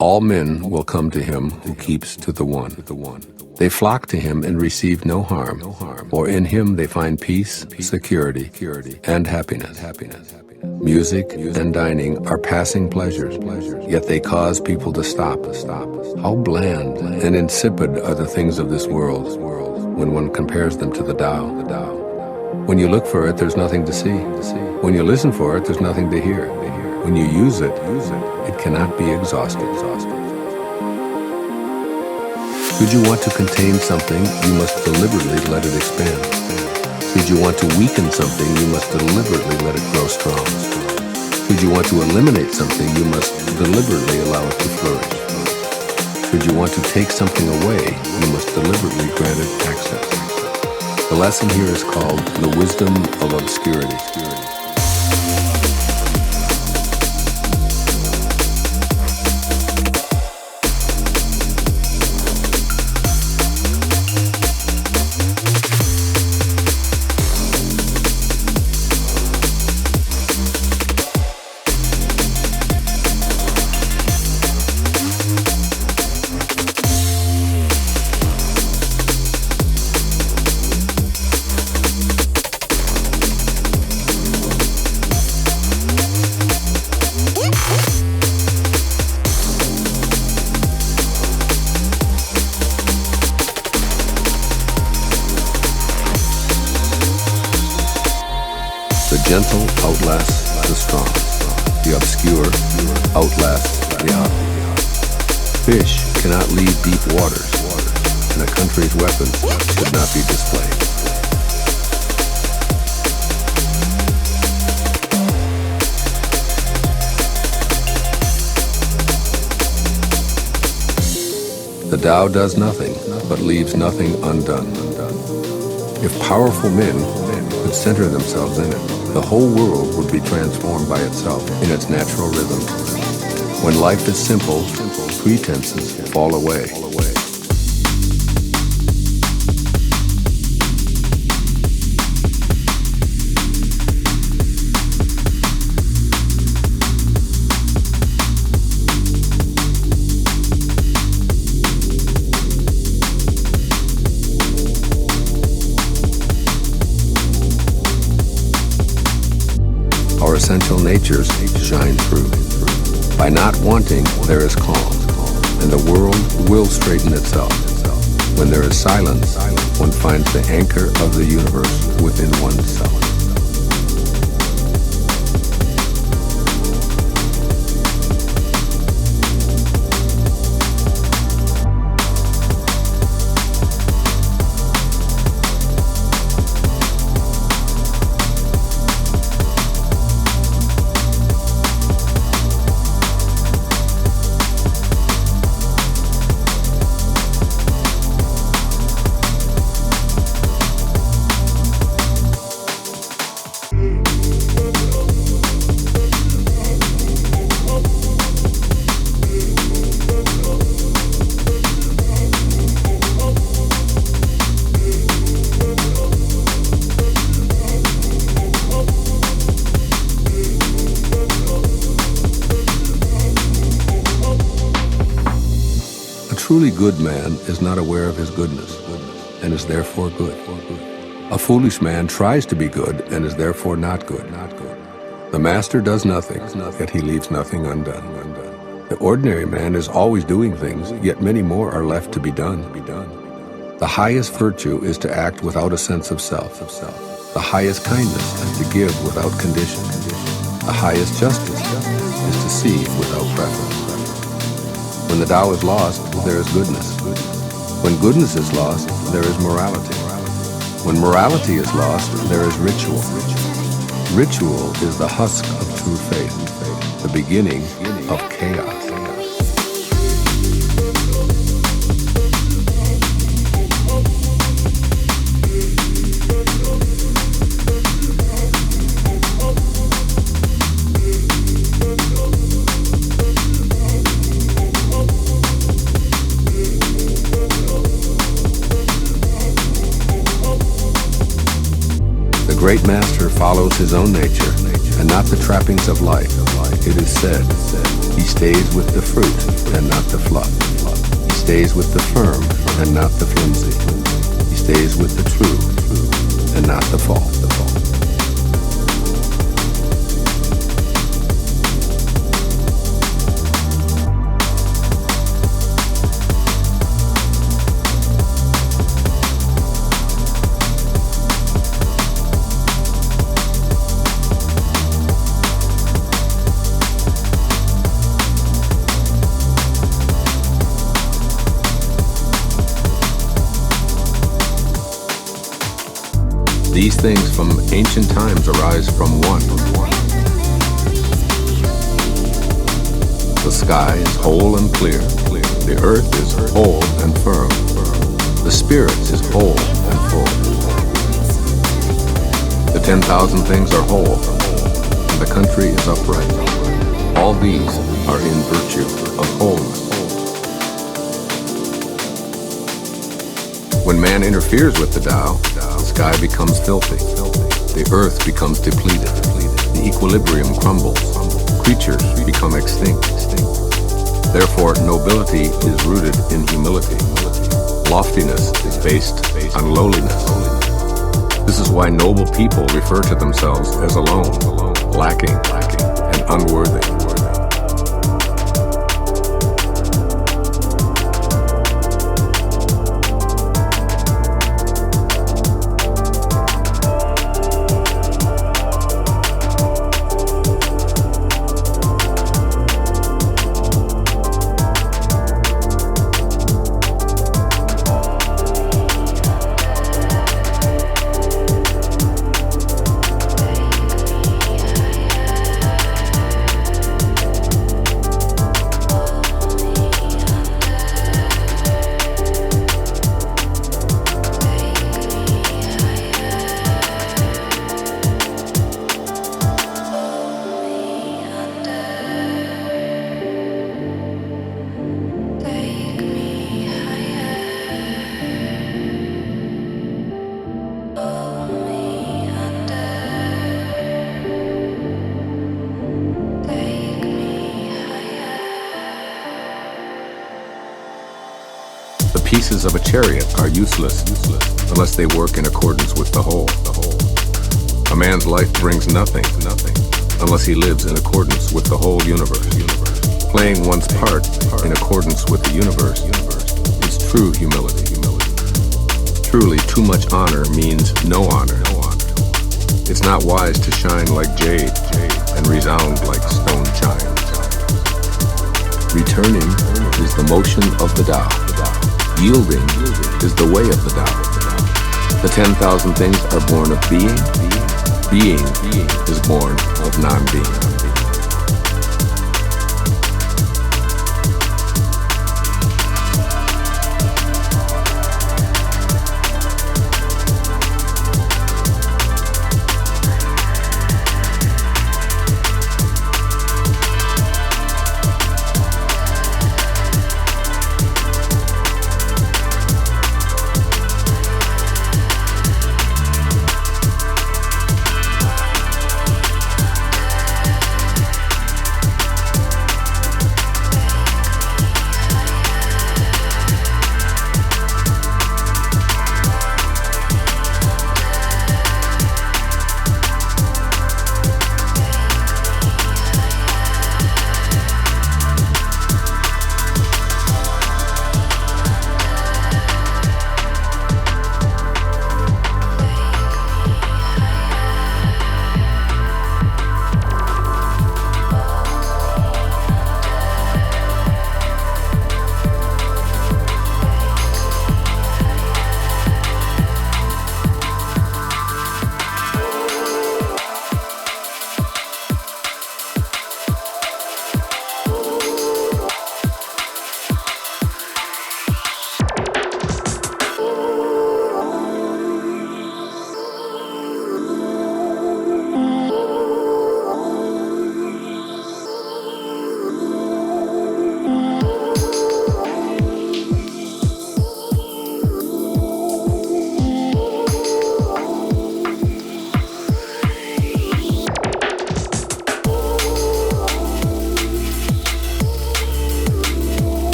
All men will come to him who keeps to the one. They flock to him and receive no harm, for in him they find peace, security, and happiness. Music and dining are passing pleasures, yet they cause people to stop. How bland and insipid are the things of this world when one compares them to the Tao. When you look for it, there's nothing to see. When you listen for it, there's nothing to hear. When you use it, it cannot be exhausted. Should you want to contain something, you must deliberately let it expand. Should you want to weaken something, you must deliberately let it grow strong. Should you want to eliminate something, you must deliberately allow it to flourish. Should you want to take something away, you must deliberately grant it access. The lesson here is called the wisdom of obscurity. The gentle outlasts the strong. The obscure outlasts the obvious. Fish cannot leave deep waters, and a country's weapons should not be displayed. The Tao does nothing, but leaves nothing undone. If powerful men could center themselves in it, the whole world would be transformed by itself in its natural rhythm. When life is simple, pretenses fall away. Our essential natures shine through. By not wanting, there is calm, and the world will straighten itself. When there is silence, one finds the anchor of the universe within oneself. A truly good man is not aware of his goodness, and is therefore good. A foolish man tries to be good, and is therefore not good. The master does nothing, yet he leaves nothing undone. The ordinary man is always doing things, yet many more are left to be done. The highest virtue is to act without a sense of self. The highest kindness is to give without condition. The highest justice is to see without preference. When the Tao is lost, there is goodness. When goodness is lost, there is morality. When morality is lost, there is ritual. Ritual is the husk of true faith, the beginning of chaos. The great master follows his own nature and not the trappings of life. It is said, He stays with the fruit and not the fluff. He stays with the firm and not the flimsy. He stays with the true and not the false. These things from ancient times arise from one. The sky is whole and clear. The earth is whole and firm. The spirit is whole and full. The 10,000 things are whole, and the country is upright. All these are in virtue of wholeness. When man interferes with the Tao, the sky becomes filthy. The earth becomes depleted. The equilibrium crumbles. Creatures become extinct. Therefore, nobility is rooted in humility. Loftiness is based on lowliness. This is why noble people refer to themselves as alone, lacking, and unworthy. The pieces of a chariot are useless unless they work in accordance with the whole. A man's life brings nothing unless he lives in accordance with the whole universe. Playing one's part in accordance with the universe is true humility. Truly, too much honor means no honor. It's not wise to shine like jade and resound like stone chimes. Returning is the motion of the Tao. Yielding is the way of the Tao. The 10,000 things are born of being. Being is born of non-being.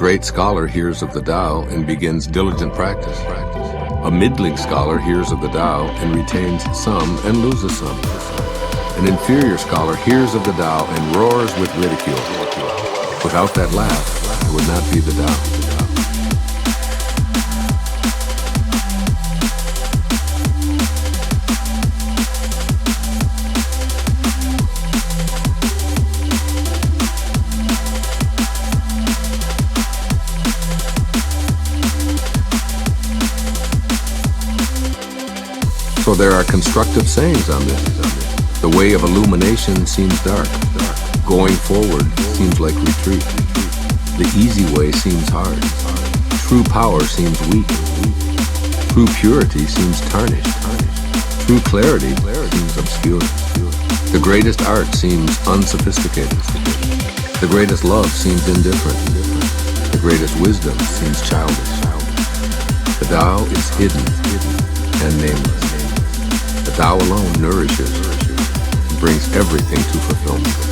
great scholar hears of the Tao and begins diligent practice. A middling scholar hears of the Tao and retains some and loses some. An inferior scholar hears of the Tao and roars with ridicule. Without that laugh, it would not be the Tao. So there are constructive sayings on this. The way of illumination seems dark. Going forward seems like retreat. The easy way seems hard. True power seems weak. True purity seems tarnished. True clarity seems obscure. The greatest art seems unsophisticated. The greatest love seems indifferent. The greatest wisdom seems childish. The Tao is hidden and nameless. The Tao alone nourishes and brings everything to fulfillment.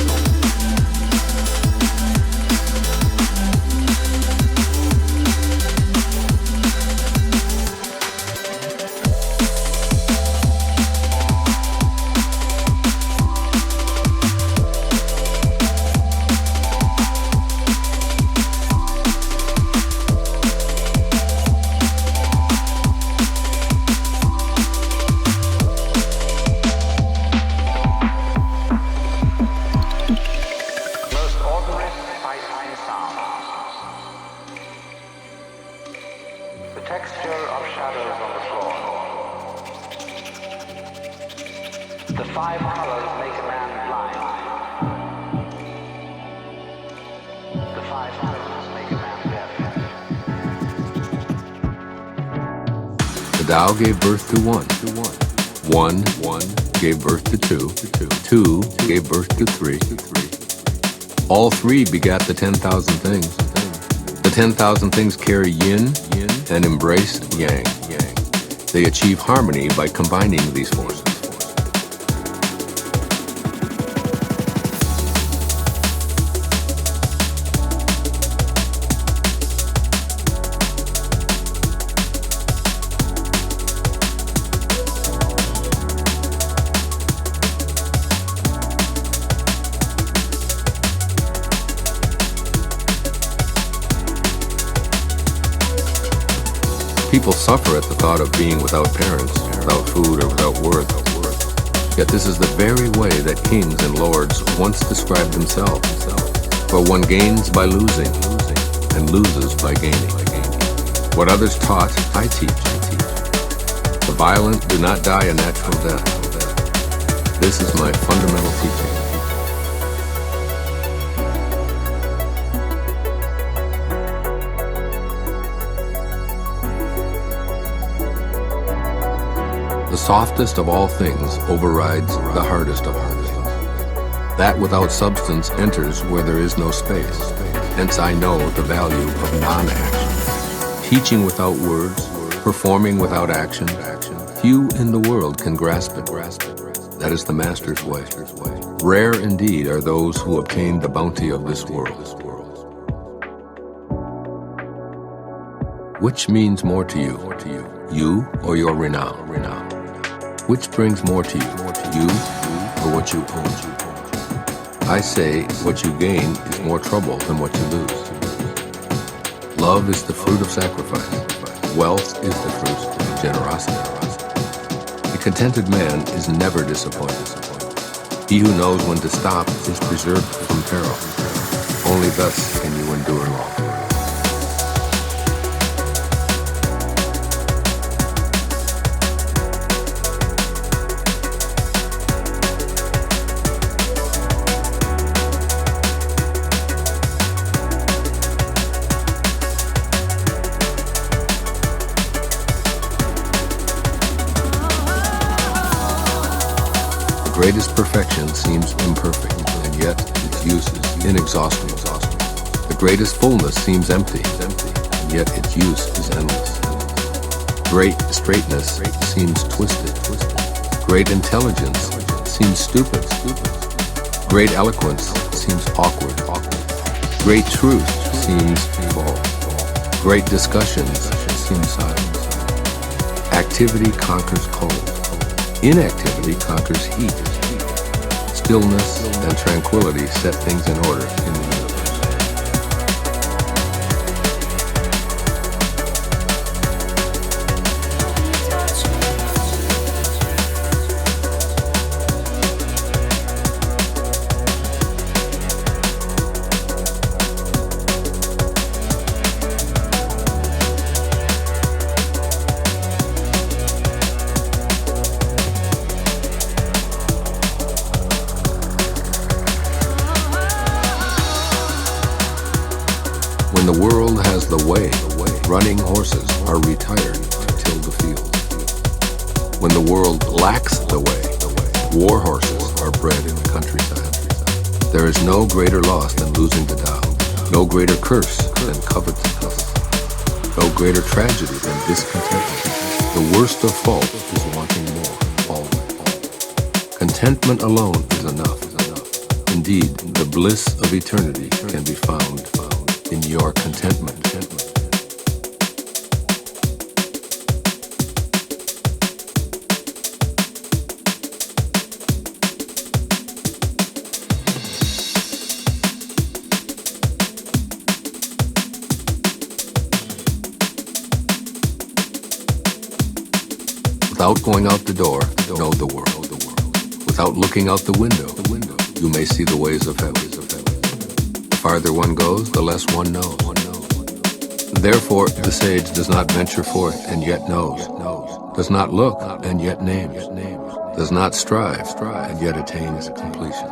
Tao gave birth to one. One gave birth to two. Two gave birth to three. All three begat the 10,000 things. The 10,000 things carry yin and embrace yang. They achieve harmony by combining these forces. People suffer at the thought of being without parents, without food, or without worth. Yet this is the very way that kings and lords once described themselves. For one gains by losing, and loses by gaining. What others taught, I teach. The violent do not die a natural death. This is my fundamental teaching. The softest of all things overrides the hardest of all things. That without substance enters where there is no space. Hence I know the value of non-action. Teaching without words, performing without action. Few in the world can grasp it. That is the Master's way. Rare indeed are those who obtain the bounty of this world. Which means more to you? You or your renown? Which brings more to you or what you own? I say what you gain is more trouble than what you lose. Love is the fruit of sacrifice. Wealth is the fruit of generosity. A contented man is never disappointed. He who knows when to stop is preserved from peril. Only thus can you endure long. The greatest perfection seems imperfect, and yet its use is inexhaustible. The greatest fullness seems empty, and yet its use is endless. Great straightness seems twisted. Great intelligence seems stupid. Great eloquence seems awkward. Great truth seems false. Great discussions seem silent. Activity conquers cold. Inactivity conquers heat. Stillness and tranquility set things in order in the universe. When the world has the way, running horses are retired to till the field. When the world lacks the way, war horses are bred in the countryside. There is no greater loss than losing the Tao, no greater curse than covetousness, no greater tragedy than discontent. The worst of fault is wanting more, always. Contentment alone is enough. Indeed, the bliss of eternity can be found in your contentment. Without going out the door, know the world. Without looking out the window, you may see the ways of heaven. The farther one goes, the less one knows. Therefore, the sage does not venture forth and yet knows, does not look and yet names, does not strive and yet attains completion.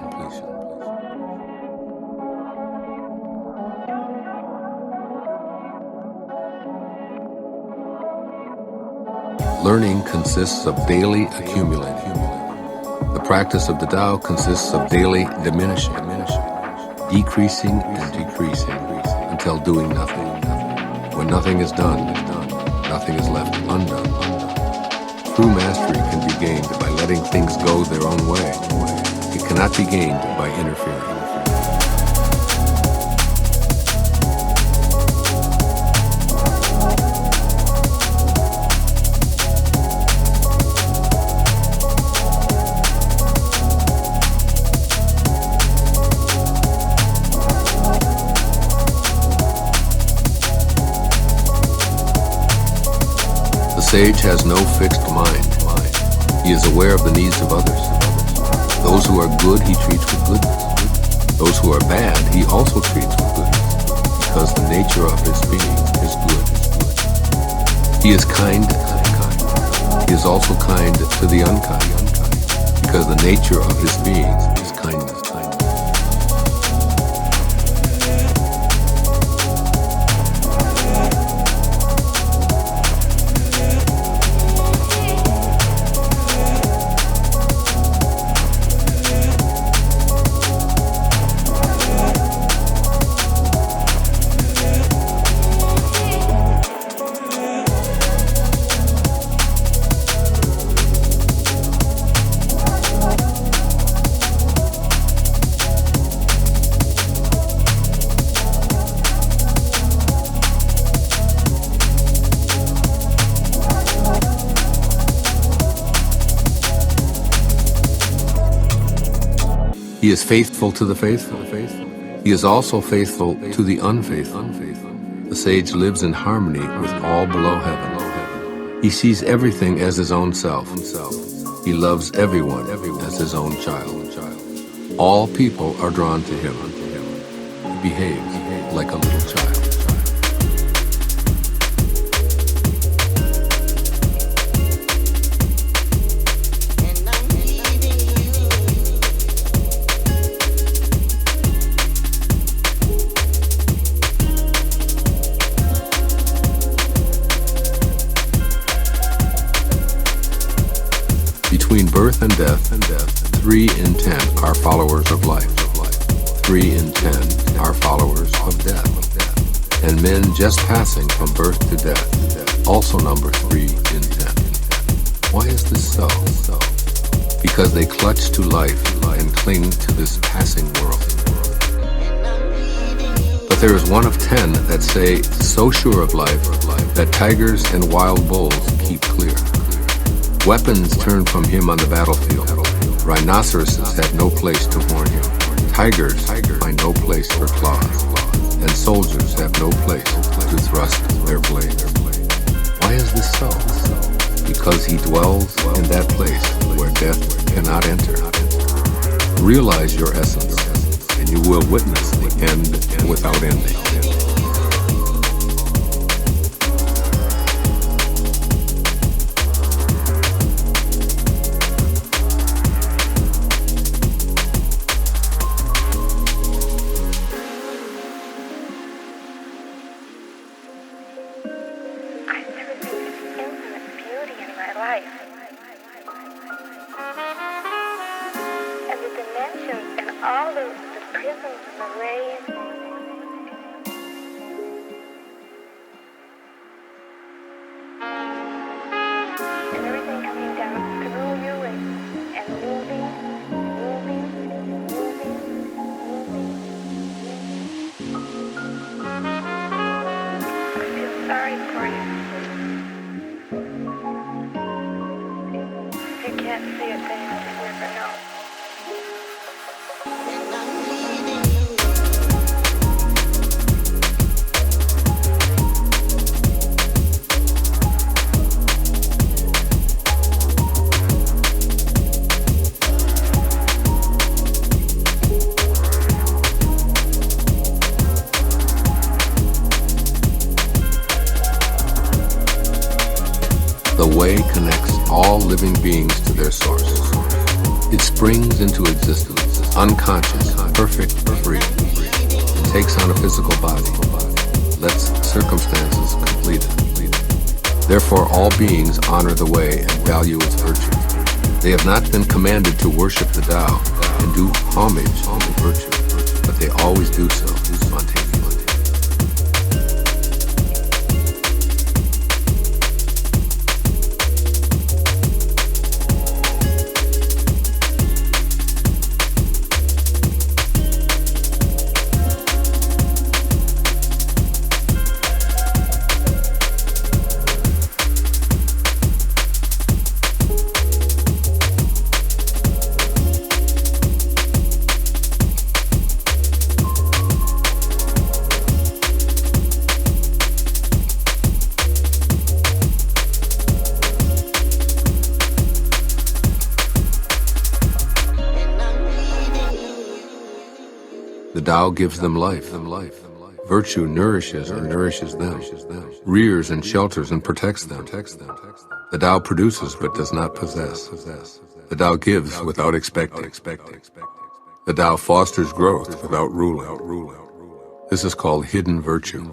Learning consists of daily accumulating. The practice of the Tao consists of daily diminishing, decreasing and decreasing until doing nothing. When nothing is done, nothing is left undone. True mastery can be gained by letting things go their own way. It cannot be gained by interfering. The sage has no fixed mind. He is aware of the needs of others. Those who are good he treats with goodness. Those who are bad he also treats with goodness, because the nature of his being is good. He is kind to the kind. He is also kind to the unkind, because the nature of his being is kindness. He is faithful to the faithful. He is also faithful to the unfaithful. The sage lives in harmony with all below heaven. He sees everything as his own self. He loves everyone as his own child. All people are drawn to him. He behaves like a little child. Between birth and death, 3 in 10 are followers of life. 3 in 10 are followers of death. And men just passing from birth to death also number 3 in 10. Why is this so? Because they clutch to life and cling to this passing world. The But there is one of 10 that say, so sure of life, that tigers and wild bulls keep clear. Weapons turn from him on the battlefield. Rhinoceroses have no place to warn him. Tigers find no place for claws. And soldiers have no place to thrust their blades. Why is this so? Because he dwells in that place where death cannot enter. Realize your essence, and you will witness the end without ending. The way connects all living beings to their source. It springs into existence, unconscious, perfect, free, and takes on a physical body, lets circumstances complete it. Therefore, all beings honor the way and value its virtue. They have not been commanded to worship the Tao and do homage to virtue, but they always do so spontaneously. The Tao gives them life. Virtue nourishes and nourishes them, rears and shelters and protects them. The Tao produces but does not possess. The Tao gives without expecting. The Tao fosters growth without ruling. This is called hidden virtue.